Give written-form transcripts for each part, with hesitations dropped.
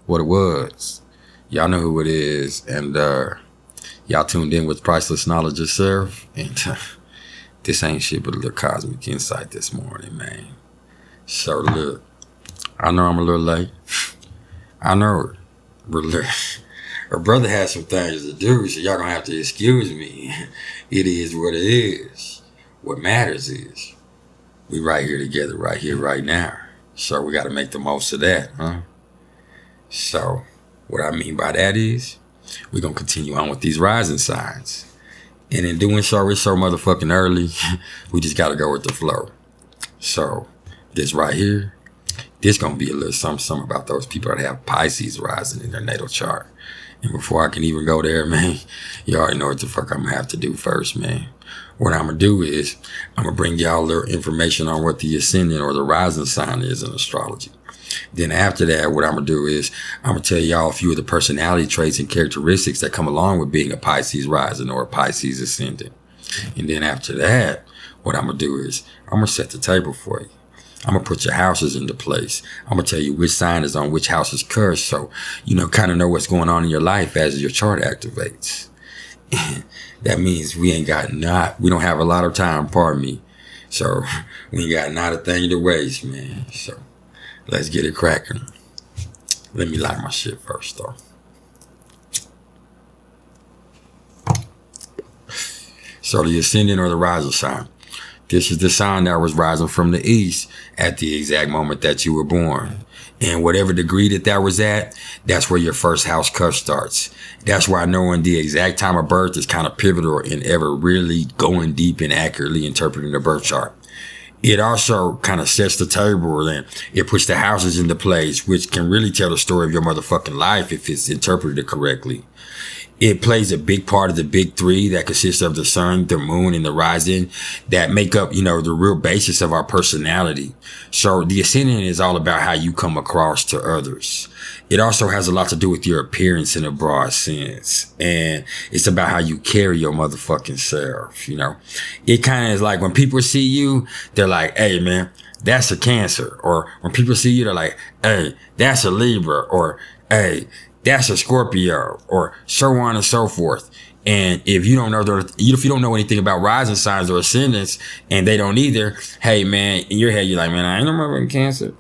what it was. Y'all know who it is, and y'all tuned in with Priceless Knowledge of Self, and this ain't shit but a little cosmic insight this morning, man. So look, I know I'm a little late. I know it. But look, her brother has some things to do, so y'all gonna have to excuse me. It is what it is. What matters is we right here together, right here, right now. So we gotta make the most of that, huh? So what I mean by that is we're gonna continue on with these rising signs. And in doing so, it's so motherfucking early, we just gotta go with the flow. So this right here, this gonna be a little something about those people that have Pisces rising in their natal chart. And before I can even go there, man, you already know what the fuck I'm gonna have to do first, man. What I'm gonna do is I'm gonna bring y'all a little information on what the ascendant or the rising sign is in astrology. Then after that, what I'm gonna do is I'm gonna tell y'all a few of the personality traits and characteristics that come along with being a Pisces rising or a Pisces ascendant. And then after that, what I'm gonna do is I'm gonna set the table for you. I'm gonna put your houses into place. I'm gonna tell you which sign is on which house's curse, so kind of know what's going on in your life as your chart activates. That means we don't have a lot of time, pardon me. So we ain't got not a thing to waste, man. So let's get it cracking. Let me light my shit first, though. So the ascendant or the rising sign. This is the sign that was rising from the east at the exact moment that you were born. And whatever degree that was at, that's where your first house curse starts. That's why knowing the exact time of birth is kind of pivotal in ever really going deep and accurately interpreting the birth chart. It also kind of sets the table and it puts the houses into place, which can really tell the story of your motherfucking life if it's interpreted correctly. It plays a big part of the big three that consists of the sun, the moon, and the rising that make up, the real basis of our personality. So the ascendant is all about how you come across to others. It also has a lot to do with your appearance in a broad sense. And it's about how you carry your motherfucking self, It kind of is like when people see you, they're like, hey, man, that's a Cancer. Or when people see you, they're like, hey, that's a Libra. Or, hey, that's a Scorpio, or so on and so forth. And if you don't know anything about rising signs or ascendants, and they don't either, hey man, in your head you're like, man, I ain't no motherfucking Cancer,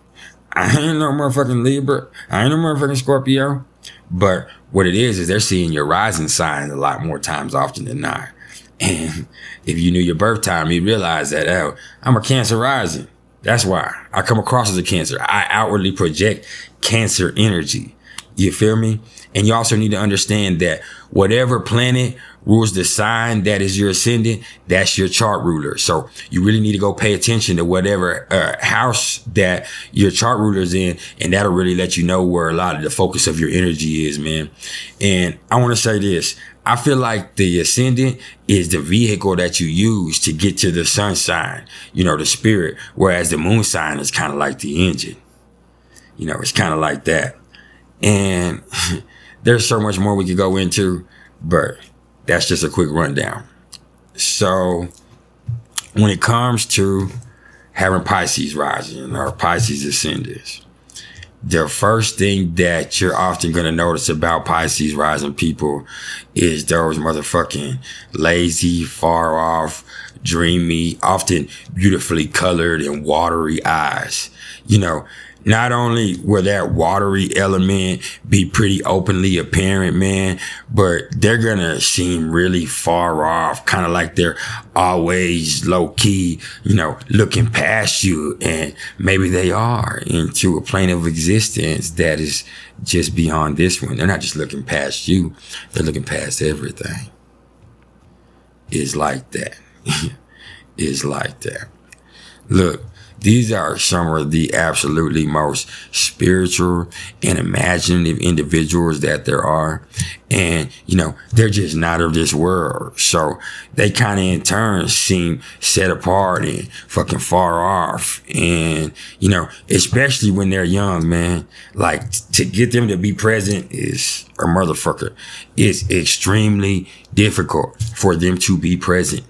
I ain't no motherfucking Libra, I ain't no motherfucking Scorpio. But what it is they're seeing your rising sign a lot more times often than not. And if you knew your birth time, you'd realize that, oh, I'm a Cancer rising. That's why I come across as a Cancer. I outwardly project Cancer energy. You feel me? And you also need to understand that whatever planet rules the sign that is your ascendant, that's your chart ruler. So you really need to go pay attention to whatever house that your chart ruler is in, and that'll really let you know where a lot of the focus of your energy is, man. And I want to say this. I feel like the ascendant is the vehicle that you use to get to the sun sign, the spirit, whereas the moon sign is kind of like the engine. It's kind of like that. And there's so much more we could go into, but that's just a quick rundown. So when it comes to having Pisces rising or Pisces ascendants, the first thing that you're often going to notice about Pisces rising people is those motherfucking lazy, far off, dreamy, often beautifully colored and watery eyes. Not only will that watery element be pretty openly apparent, man, but they're gonna seem really far off, kind of like they're always low key, looking past you. And maybe they are into a plane of existence that is just beyond this one. They're not just looking past you, they're looking past everything. It's like that. It's like that. Look. These are some of the absolutely most spiritual and imaginative individuals that there are. And, they're just not of this world. So they kind of in turn seem set apart and fucking far off. And, especially when they're young, man, like to get them to be present is a motherfucker. It's extremely difficult for them to be present.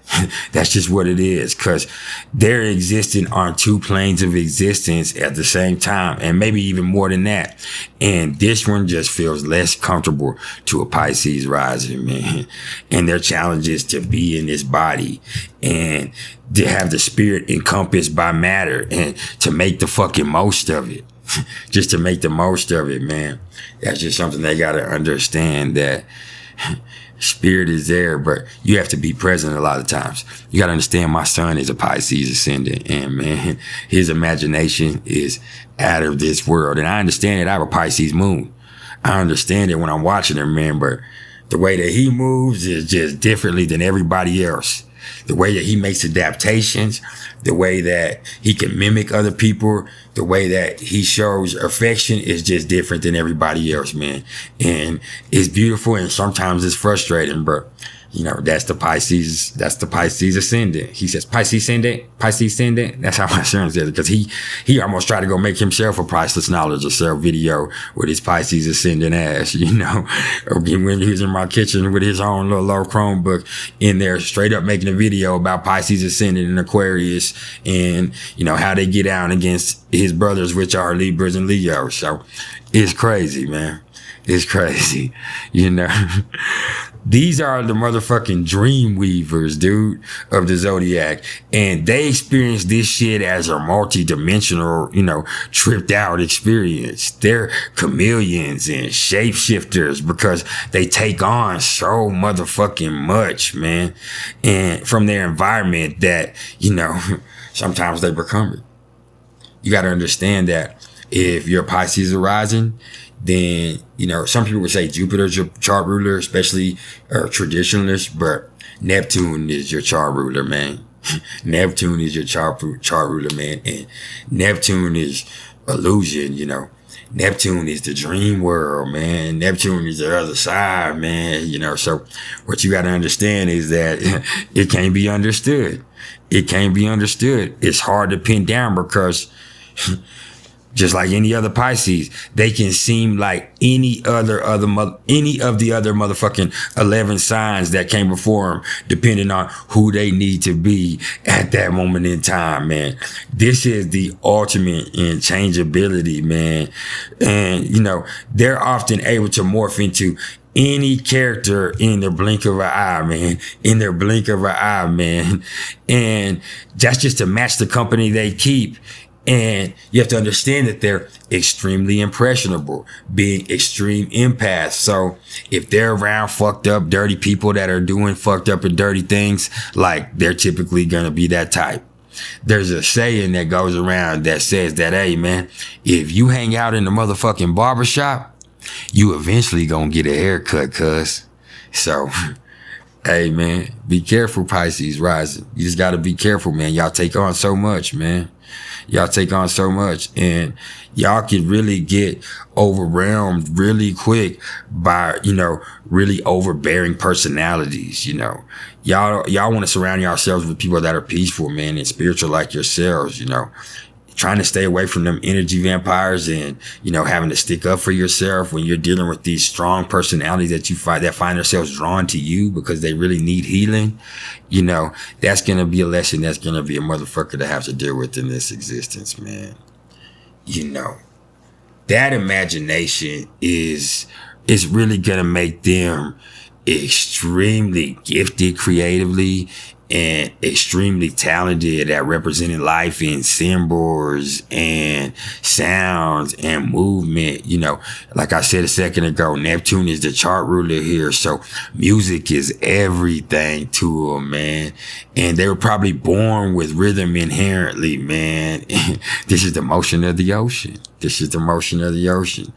That's just what it is, because they're existing on two two planes of existence at the same time, and maybe even more than that. And this one just feels less comfortable to a Pisces rising, man. And their challenge is to be in this body and to have the spirit encompassed by matter and to make the fucking most of it. Just to make the most of it, man. That's just something they got to understand, that spirit is there, but you have to be present a lot of times. You got to understand, my son is a Pisces ascendant, and man, his imagination is out of this world. And I understand that I have a Pisces moon. I understand it when I'm watching him, man, but the way that he moves is just differently than everybody else. The way that he makes adaptations, the way that he can mimic other people, the way that he shows affection is just different than everybody else, man. And it's beautiful, and sometimes it's frustrating, but you know, that's the Pisces ascendant. He says Pisces ascendant. That's how my son says it, because he almost tried to go make himself a Priceless Knowledge or sell video with his Pisces ascendant ass, you know. Or when he was in my kitchen with his own little low Chromebook in there, straight up making a video about Pisces ascendant and Aquarius, and you know how they get out against his brothers, which are Libras and Leos. So it's crazy, man. It's crazy, you know. These are the motherfucking dream weavers, dude, of the zodiac. And they experience this shit as a multi-dimensional, you know, tripped out experience. They're chameleons and shapeshifters because they take on so motherfucking much, man. And from their environment that, you know, sometimes they become it. You got to understand that if you're Pisces rising, then, you know, some people would say Jupiter's your chart ruler, especially traditionalists, but Neptune is your chart ruler, man. Neptune is your chart ruler, man. And Neptune is illusion, you know. Neptune is the dream world, man. Neptune is the other side, man. You know, so what you got to understand is that it can't be understood. It can't be understood. It's hard to pin down because just like any other Pisces, they can seem like any of the other motherfucking 11 signs that came before them, depending on who they need to be at that moment in time, man. This is the ultimate in changeability, man. And, you know, they're often able to morph into any character in the blink of an eye, man. In their blink of an eye, man. And that's just to match the company they keep. And you have to understand that they're extremely impressionable, being extreme empaths. So if they're around fucked up, dirty people that are doing fucked up and dirty things, like, they're typically going to be that type. There's a saying that goes around that says that, hey, man, if you hang out in the motherfucking barbershop, you eventually going to get a haircut, cuz. So, hey, man, be careful, Pisces rising. You just got to be careful, man. Y'all take on so much, man. Y'all take on so much, and y'all can really get overwhelmed really quick by, you know, really overbearing personalities, you know. Y'all want to surround yourselves with people that are peaceful, man, and spiritual like yourselves, you know. Trying to stay away from them energy vampires and, you know, having to stick up for yourself when you're dealing with these strong personalities that find themselves drawn to you because they really need healing. You know, that's going to be a lesson that's going to be a motherfucker to have to deal with in this existence, man. You know, that imagination is really going to make them extremely gifted creatively and extremely talented at representing life in symbols and sounds and movement. You know, like I said a second ago, Neptune is the chart ruler here. So music is everything to them, man. And they were probably born with rhythm inherently, man. This is the motion of the ocean. This is the motion of the ocean.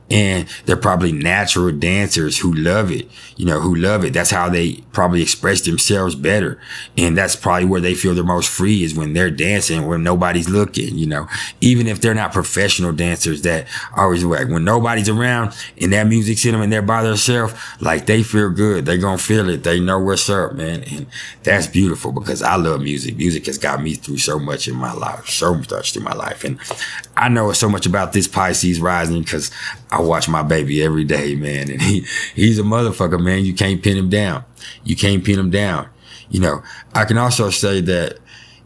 And they're probably natural dancers who love it, you know, who love it. That's how they probably express themselves better. And that's probably where they feel the most free, is when they're dancing, when nobody's looking, you know, even if they're not professional dancers. That always, like, when nobody's around and that music's in them and they're by themselves, like, they feel good. They gonna feel it. They know what's up, man. And that's beautiful because I love music. Music has got me through so much in my life, so much through my life. And I know so much about this Pisces rising because I watch my baby every day, man. And he's a motherfucker, man. You can't pin him down. You can't pin him down. You know, I can also say that,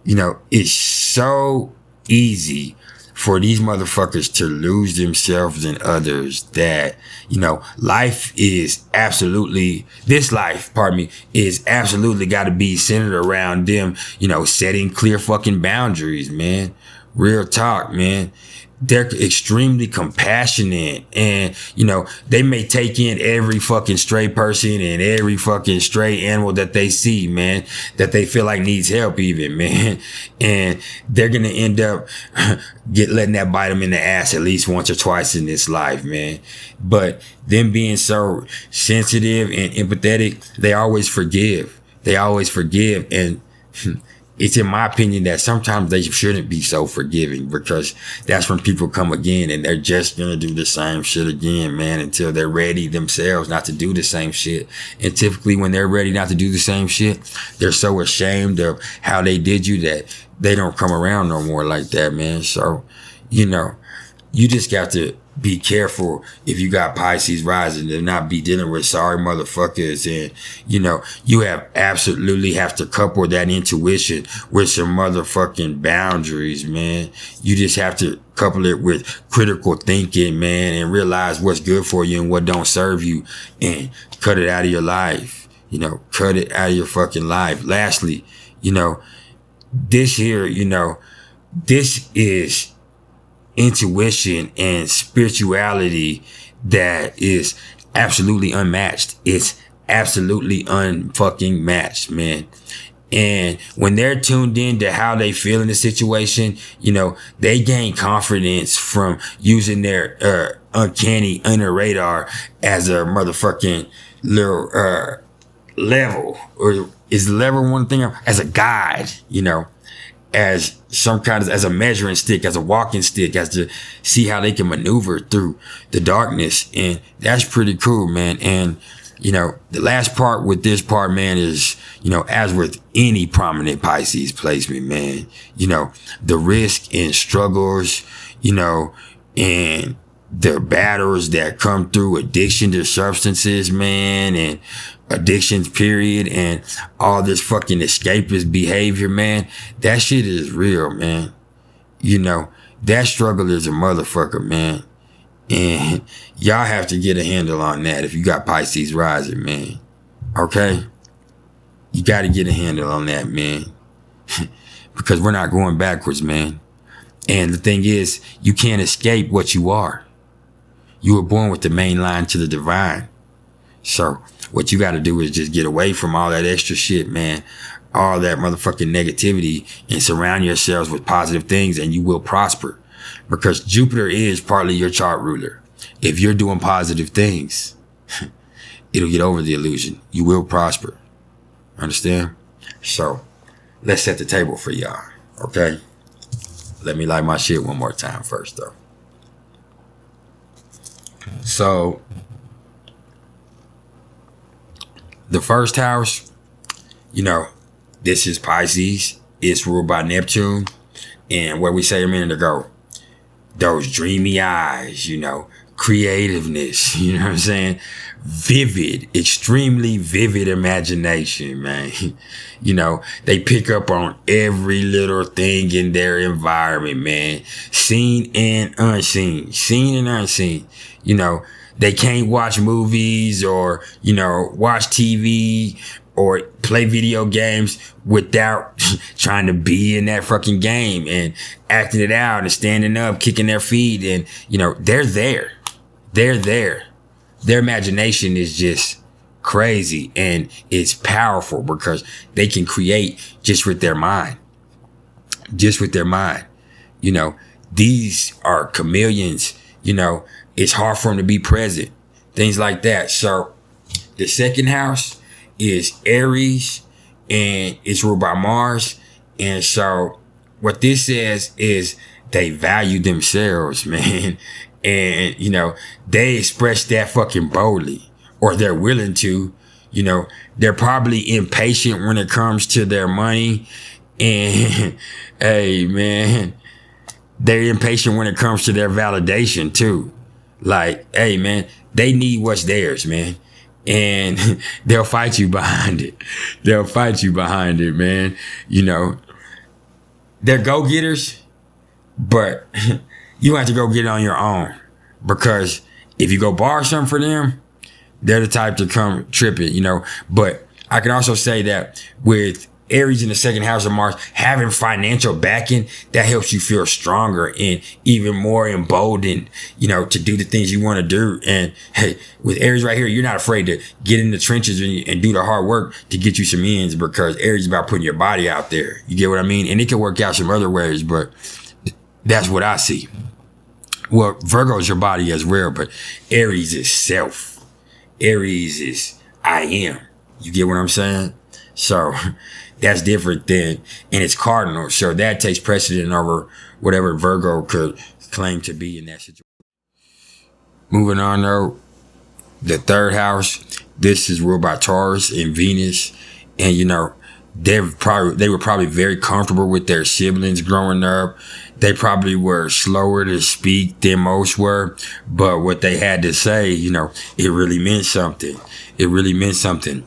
you know, it's so easy for these motherfuckers to lose themselves in others. That, life is absolutely, this life, pardon me, is absolutely got to be centered around them, setting clear fucking boundaries, man. Real talk, man. They're extremely compassionate, and they may take in every fucking stray person and every fucking stray animal that they see, man, that they feel like needs help even, man. And they're gonna end up letting that bite them in the ass at least once or twice in this life, man. But them being so sensitive and empathetic, they always forgive. And it's in my opinion that sometimes they shouldn't be so forgiving, because that's when people come again and they're just gonna do the same shit again, man, until they're ready themselves not to do the same shit. And typically when they're ready not to do the same shit, they're so ashamed of how they did you that they don't come around no more like that, man. So, you just got to be careful if you got Pisces rising to not be dealing with sorry motherfuckers. And, you absolutely have to couple that intuition with some motherfucking boundaries, man. You just have to couple it with critical thinking, man, and realize what's good for you and what don't serve you, and cut it out of your life. Cut it out of your fucking life. Lastly, this here, this is intuition and spirituality that is absolutely unmatched. It's absolutely unfucking matched, man. And when they're tuned in to how they feel in the situation, they gain confidence from using their uncanny under radar as a motherfucking little level, or is level one thing, as a guide, as some kind of, as a measuring stick, as a walking stick, as to see how they can maneuver through the darkness. And that's pretty cool, man. And, the last part with this part, man, is, as with any prominent Pisces placement, man, the risk and struggles, and the battles that come through addiction to substances, man, and addictions, period, and all this fucking escapist behavior, man, that shit is real, man. That struggle is a motherfucker, man. And y'all have to get a handle on that if you got Pisces rising, man. Okay? You got to get a handle on that, man. Because we're not going backwards, man. And the thing is, you can't escape what you are. You were born with the main line to the divine. So what you got to do is just get away from all that extra shit, man. All that motherfucking negativity, and surround yourselves with positive things, and you will prosper. Because Jupiter is partly your chart ruler. If you're doing positive things, it'll get over the illusion. You will prosper. Understand? So let's set the table for y'all. Okay? Let me light my shit one more time first, though. So the first house, this is Pisces. It's ruled by Neptune. And what we say a minute ago, those dreamy eyes, creativeness, you know what I'm saying? Vivid, extremely vivid imagination, man. They pick up on every little thing in their environment, man. Seen and unseen. They can't watch movies or, watch TV or play video games without trying to be in that fucking game and acting it out and standing up, kicking their feet. And, they're there. They're there. Their imagination is just crazy, and it's powerful because they can create just with their mind. These are chameleons, it's hard for them to be present. Things like that. So the second house is Aries, and it's ruled by Mars. And so what this says is they value themselves, man. And, they express that fucking boldly, or they're willing to. They're probably impatient when it comes to their money. And, hey, man, they're impatient when it comes to their validation, too. Like, hey, man, they need what's theirs, man. And they'll fight you behind it. Man. They're go-getters, but you have to go get it on your own, because if you go borrow something for them, they're the type to come tripping, you know. But I can also say that with Aries in the second house of Mars, having financial backing, that helps you feel stronger and even more emboldened, you know, to do the things you want to do. And hey, with Aries right here, you're not afraid to get in the trenches and do the hard work to get you some ends, because Aries is about putting your body out there. You get what I mean? And it can work out some other ways, but that's what I see. Well, Virgo is your body as well, but Aries is self. Aries is I am. You get what I'm saying? So that's different than, and it's cardinal. So that takes precedent over whatever Virgo could claim to be in that situation. Moving on though, the third house, this is ruled by Taurus and Venus. And you know, they were probably very comfortable with their siblings growing up. They probably were slower to speak than most were, but what they had to say, you know, it really meant something. It really meant something.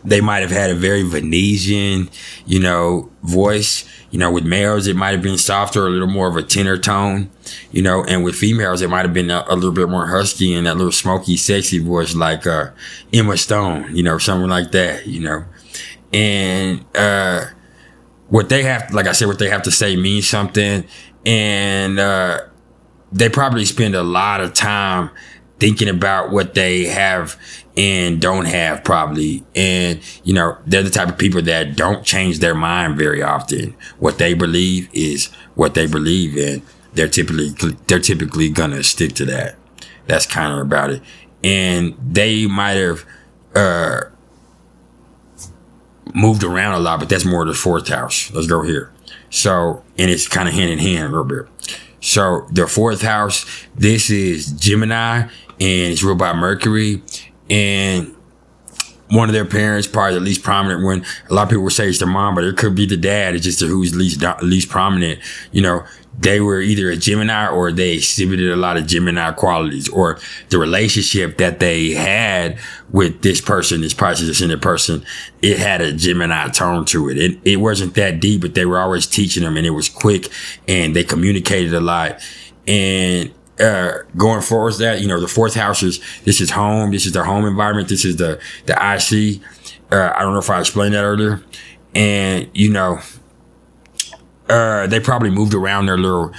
They might have had a very Venetian, you know, voice. You know, with males, it might have been softer, a little more of a tenor tone, you know, and with females, it might have been a little bit more husky and that little smoky, sexy voice like Emma Stone, you know, something like that, you know. And what they have, like I said, what they have to say means something. And they probably spend a lot of time thinking about what they have and don't have, probably. And, you know, they're the type of people that don't change their mind very often. What they believe is what they believe in. They're typically gonna stick to that. That's kind of about it. And they might have moved around a lot, but that's more the fourth house. Let's go here. So, and it's kind of hand in hand a little bit. So the fourth house, this is Gemini, and it's ruled by Mercury. And one of their parents, probably the least prominent one, a lot of people would say it's the mom, but it could be the dad. It's just who's least prominent. You know, they were either a Gemini or they exhibited a lot of Gemini qualities, or the relationship that they had with this person, this Pisces Ascendant person, it had a Gemini tone to it. It wasn't that deep, but they were always teaching them, and it was quick, and they communicated a lot. And going forward, that, you know, the fourth house is, this is home. This is their home environment. This is the IC. I don't know if I explained that earlier. And, you know, they probably moved around their little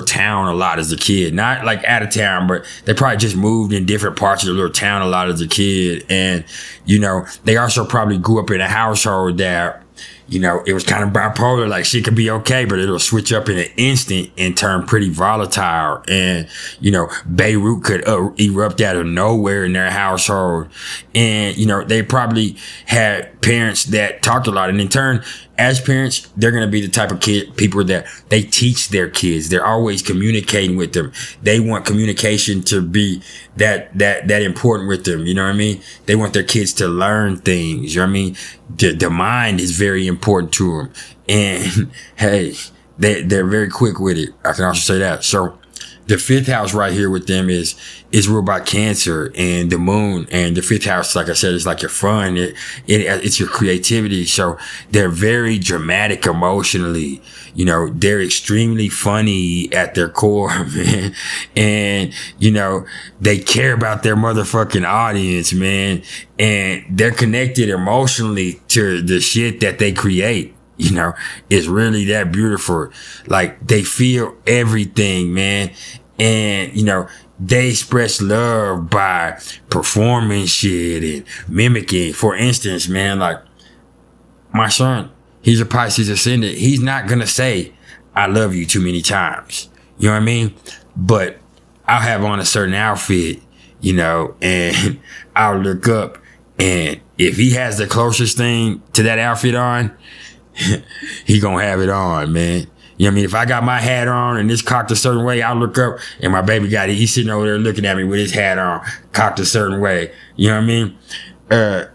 town a lot as a kid. Not like out of town, but they probably just moved in different parts of their little town a lot as a kid. And, you know, they also probably grew up in a household that, you know, it was kind of bipolar. Like, shit could be okay, but it'll switch up in an instant and turn pretty volatile. And, you know, Beirut could erupt out of nowhere in their household. And, you know, they probably had parents that talked a lot. And in turn, as parents, they're going to be the type of people that they teach their kids. They're always communicating with them. They want communication to be that important with them. You know what I mean? They want their kids to learn things. You know what I mean? The mind is very important to them. And hey, they're very quick with it. I can also say that. So the fifth house right here with them is ruled by Cancer and the moon. And the fifth house, like I said, is like your fun. It's your creativity. So they're very dramatic emotionally. You know, they're extremely funny at their core, man. And, you know, they care about their motherfucking audience, man. And they're connected emotionally to the shit that they create. You know, it's really that beautiful. Like, they feel everything, man. And, you know, they express love by performing shit and mimicking. For instance, man, like, my son, he's a Pisces Ascendant. He's not going to say, I love you too many times. You know what I mean? But I'll have on a certain outfit, you know, and I'll look up, and if he has the closest thing to that outfit on, he gonna have it on, man. You know what I mean? If I got my hat on and it's cocked a certain way, I'll look up and my baby got it. He's sitting over there looking at me with his hat on, cocked a certain way. You know what I mean?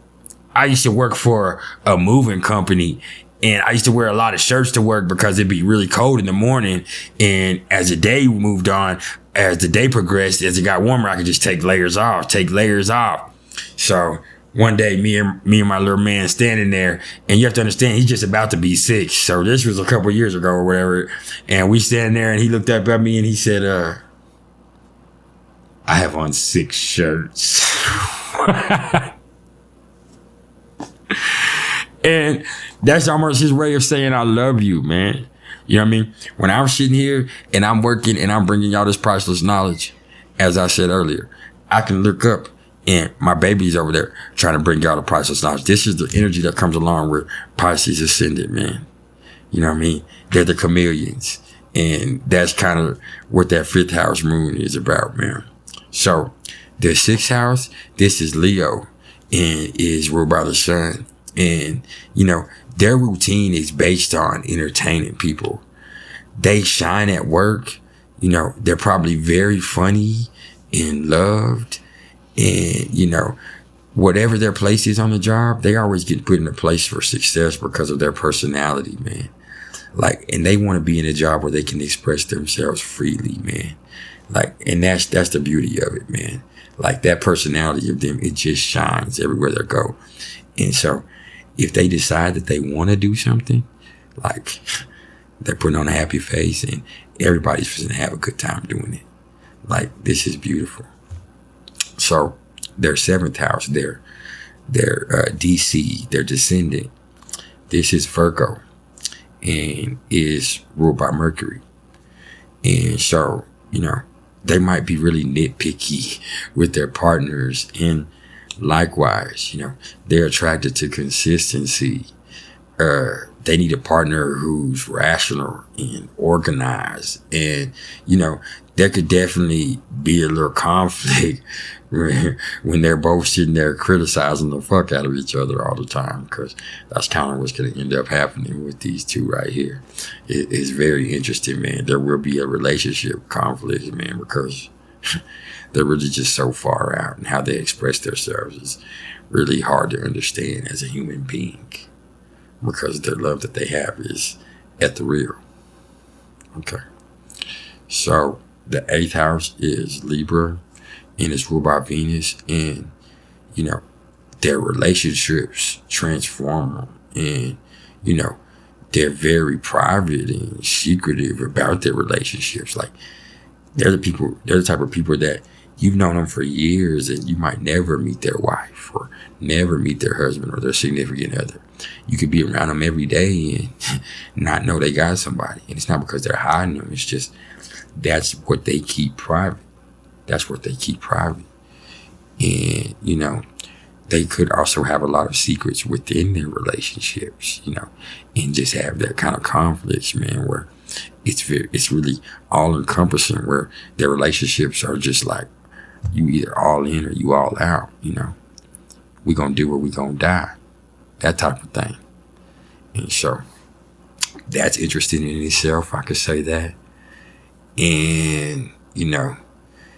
I used to work for a moving company, and I used to wear a lot of shirts to work because it'd be really cold in the morning. And as the day moved on, as the day progressed, as it got warmer, I could just take layers off. So one day, me and my little man standing there, and you have to understand, he's just about to be 6. So this was a couple years ago or whatever. And we standing there, and he looked up at me and he said, I have on 6 shirts. And that's almost his way of saying, I love you, man. You know what I mean? When I'm sitting here and I'm working and I'm bringing y'all this priceless knowledge, as I said earlier, I can look up and my baby's over there trying to bring y'all the priceless knowledge. This is the energy that comes along with Pisces Ascendant, man. You know what I mean? They're the chameleons. And that's kind of what that 5th house moon is about, man. So the 6th house, this is Leo and is ruled by the sun. And, you know, their routine is based on entertaining people. They shine at work. You know, they're probably very funny and loved. And, you know, whatever their place is on the job, they always get put in a place for success because of their personality, man. Like, and they want to be in a job where they can express themselves freely, man. Like, and that's the beauty of it, man. Like, that personality of them, it just shines everywhere they go. And so, if they decide that they want to do something, like, they're putting on a happy face and everybody's going to have a good time doing it. Like, this is beautiful. So their 7th house, their DC, their descendant, this is Virgo and is ruled by Mercury. And so, you know, they might be really nitpicky with their partners, and likewise, you know, they're attracted to consistency. They need a partner who's rational and organized. And, you know, there could definitely be a little conflict when they're both sitting there criticizing the fuck out of each other all the time, because that's kind of what's going to end up happening with these two right here. It's very interesting, man. There will be a relationship conflict, man, because they're really just so far out, and how they express themselves is really hard to understand as a human being, because their love that they have is ethereal. Okay. So the 8th house is Libra, and it's ruled by Venus, and, you know, their relationships transform them, and, you know, they're very private and secretive about their relationships. Like, they're the type of people that you've known them for years, and you might never meet their wife or never meet their husband or their significant other. You could be around them every day and not know they got somebody. And it's not because they're hiding them. It's just, that's what they keep private. That's what they keep private. And, you know, they could also have a lot of secrets within their relationships, you know, and just have that kind of conflicts, man, where it's really all encompassing, where their relationships are just like, you either all in or you all out, you know. We gonna do or we gonna die. That type of thing. And so that's interesting in itself, I could say that. And, you know,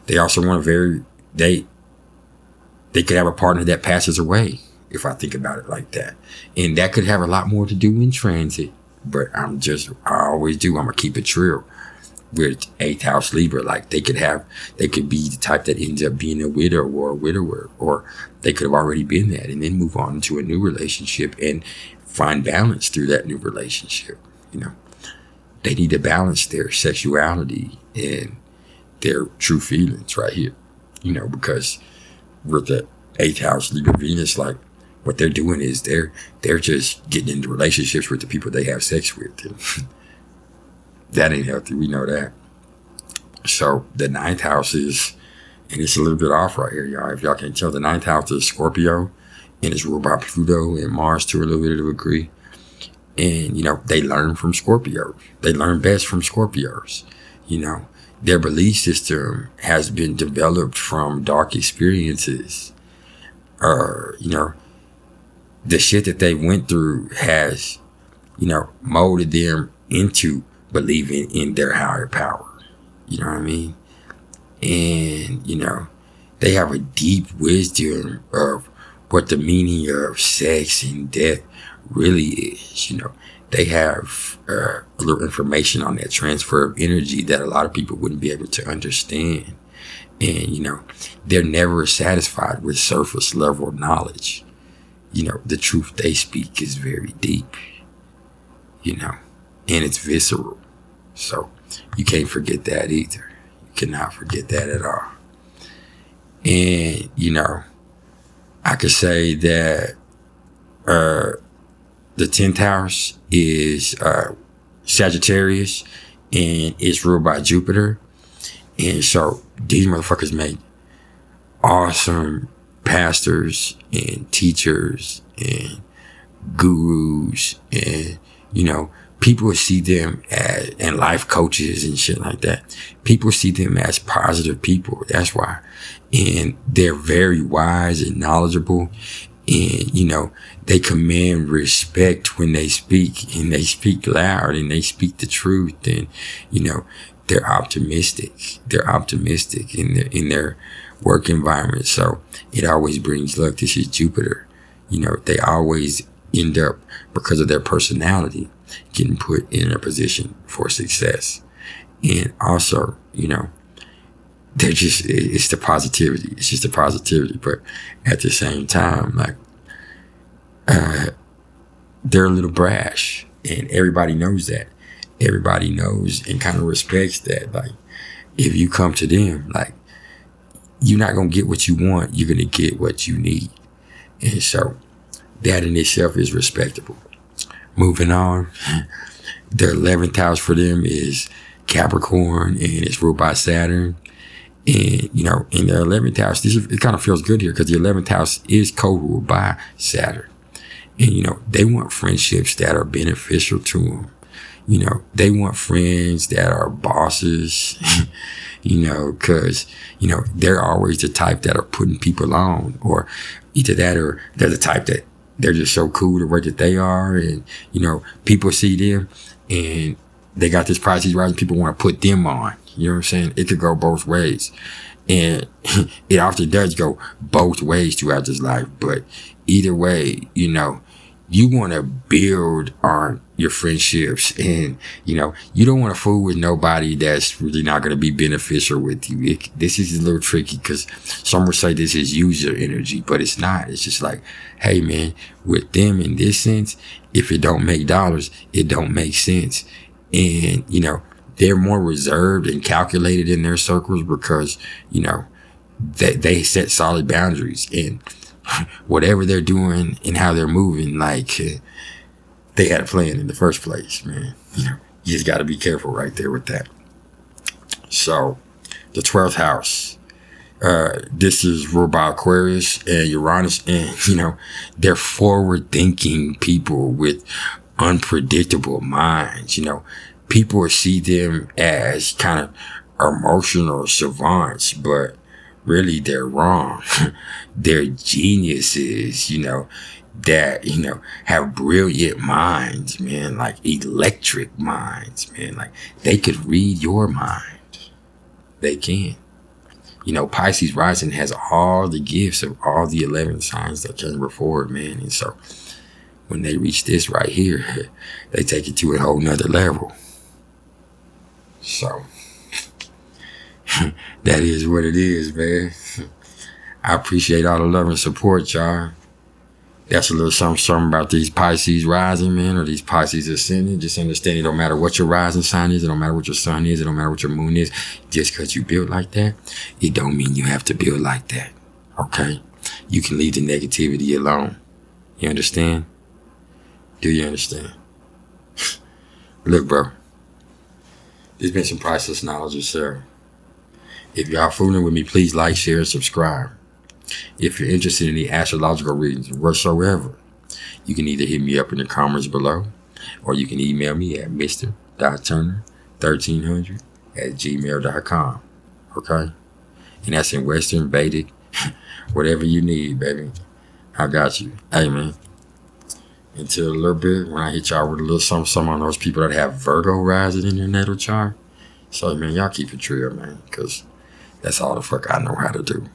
they also want they could have a partner that passes away, if I think about it like that. And that could have a lot more to do in transit. But I always do, I'm gonna keep it real with 8th house Libra. Like, they could be the type that ends up being a widow or a widower, or they could have already been that and then move on into a new relationship and find balance through that new relationship. You know, they need to balance their sexuality and their true feelings right here, you know, because with the 8th house Libra Venus, like, what they're doing is they're just getting into relationships with the people they have sex with. That ain't healthy. We know that. So the 9th house is, and it's a little bit off right here, y'all. If y'all can't tell, the 9th house is Scorpio, and it's ruled by Pluto and Mars to a little bit of a degree. And, you know, they learn from Scorpios. They learn best from Scorpios. You know, their belief system has been developed from dark experiences. You know, the shit that they went through has, you know, molded them into believing in their higher power. You know what I mean? And, you know, they have a deep wisdom of what the meaning of sex and death really is. You know, they have a little information on that transfer of energy that a lot of people wouldn't be able to understand. And, you know, they're never satisfied with surface level knowledge. the truth they speak is very deep, and it's visceral. So you can't forget that either. You cannot forget that at all. And, I could say that the 10th house is Sagittarius, and it's ruled by Jupiter. And so these motherfuckers make awesome pastors and teachers and gurus, and people see them as, and life coaches and shit like that. People see them as positive people. That's why. And they're very wise and knowledgeable, and they command respect when they speak, and they speak loud, and they speak the truth, and they're optimistic. They're optimistic in their work environment. So it always brings luck. This is Jupiter. They always end up, because of their personality, getting put in a position for success. And also, they're just, it's the positivity. It's just the positivity. But at the same time, like, they're a little brash, and everybody knows that. Everybody knows and kind of respects that. Like, if you come to them, like, you're not going to get what you want. You're going to get what you need. And so that in itself is respectable. Moving on, the 11th house for them is Capricorn, and it's ruled by Saturn. And, in the 11th house, it kind of feels good here because the 11th house is co-ruled by Saturn. And, they want friendships that are beneficial to them. They want friends that are bosses, because, they're always the type that are putting people on, or either that or they're the type that they're just so cool the way that they are. And, people see them and they got this Pisces rising. People want to put them on. You know what I'm saying? It could go both ways. And it often does go both ways throughout this life. But either way, you want to build on your friendships, and, you don't want to fool with nobody that's really not going to be beneficial with you. This is a little tricky because some would say this is user energy, but it's not. It's just like, hey man, with them in this sense, if it don't make dollars, it don't make sense. And, they're more reserved and calculated in their circles because, they set solid boundaries, and whatever they're doing and how they're moving, like, they had a plan in the first place, man. You just got to be careful right there with that. So the 12th house, this is ruled by Aquarius and Uranus, and, they're forward thinking people with unpredictable minds. People see them as kind of emotional savants, but really they're wrong. They're geniuses, that, have brilliant minds, man, like electric minds, man. Like, they could read your mind. They can. Pisces rising has all the gifts of all the 11 signs that came before, man. And so when they reach this right here, they take it to a whole nother level. So that is what it is, man. I appreciate all the love and support, y'all. That's a little something about these Pisces rising, man, or these Pisces ascending. Just understand it don't matter what your rising sign is. It don't matter what your sun is. It don't matter what your moon is. Just because you build like that, it don't mean you have to build like that, okay? You can leave the negativity alone. You understand? Do you understand? Look, bro. There's been some priceless knowledge, sir. If y'all fooling with me, please like, share, and subscribe. If you're interested in the astrological readings whatsoever, you can either hit me up in the comments below, or you can email me at mr.turner1300@gmail.com. Okay? And that's in Western, Vedic, whatever you need, baby. I got you. Hey, man. Until a little bit, when I hit y'all with a little something on those people that have Virgo rising in their natal chart. So, man, y'all keep it real, man, because that's all the fuck I know how to do.